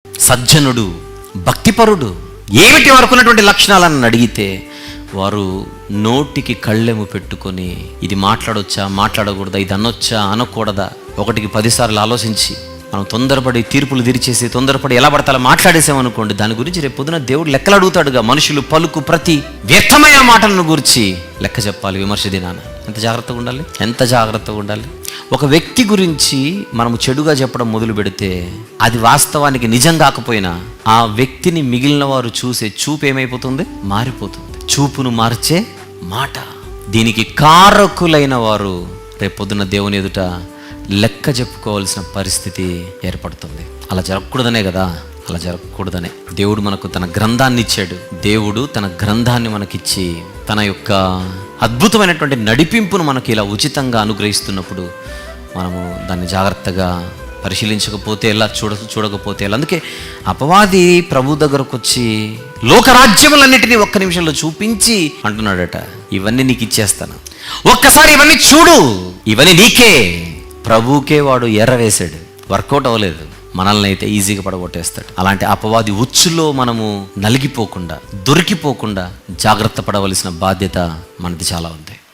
సజ్జనుడు, భక్తిపరుడు, ఏమిటి వారికి ఉన్నటువంటి లక్షణాలను అడిగితే వారు నోటికి కళ్ళెము పెట్టుకొని ఇది మాట్లాడొచ్చా, మాట్లాడకూడదా, ఇది అనొచ్చా, అనకూడదా, ఒకటికి 10 సార్లు ఆలోచించి మనం తొందరపడి తీర్పులు తీర్చేసి తొందరపడి ఎలా పడితే అలా మాట్లాడేసామనుకోండి, దాని గురించి రేపు పొద్దున దేవుడు లెక్కలు అడుగుతాడుగా. మనుషులు పలుకు ప్రతి వ్యర్థమైన మాటలను గురించి లెక్క చెప్పాలి విమర్శ దినాన. ఎంత జాగ్రత్తగా ఉండాలి, ఎంత జాగ్రత్తగా ఉండాలి. ఒక వ్యక్తి గురించి మనము చెడుగా చెప్పడం మొదలు పెడితే అది వాస్తవానికి నిజం కాకపోయినా ఆ వ్యక్తిని మిగిలిన వారు చూసే చూపు ఏమైపోతుంది, మారిపోతుంది. చూపును మార్చే మాట. దీనికి కారకులైన వారు రేపొద్దున దేవుని ఎదుట లెక్క చెప్పుకోవాల్సిన పరిస్థితి ఏర్పడుతుంది. అలా జరగకూడదనే కదా, అలా జరగకూడదనే దేవుడు మనకు తన గ్రంథాన్ని ఇచ్చాడు. దేవుడు తన గ్రంథాన్ని మనకిచ్చి తన యొక్క అద్భుతమైనటువంటి నడిపింపును మనకి ఇలా ఉచితంగా అనుగ్రహిస్తున్నప్పుడు మనము దాన్ని జాగ్రత్తగా పరిశీలించకపోతే ఎలా, చూడకపోతే ఎలా. అందుకే అపవాది ప్రభు దగ్గరకు వచ్చి లోకరాజ్యములన్నిటినీ ఒక్క నిమిషంలో చూపించి అంటున్నాడట, ఇవన్నీ నీకు ఇచ్చేస్తాను, ఒక్కసారి ఇవన్నీ చూడు, ఇవన్నీ నీకే. ప్రభువుకే వాడు ఎర్ర వేశాడు, వర్కౌట్ అవ్వలేదు. మనల్ని అయితే ఈజీగా పడగొట్టేస్తాడు. అలాంటి అపవాది ఉచ్చులో మనము నలిగిపోకుండా, దొరికిపోకుండా జాగ్రత్త పడవలసిన బాధ్యత మనది చాలా ఉంది.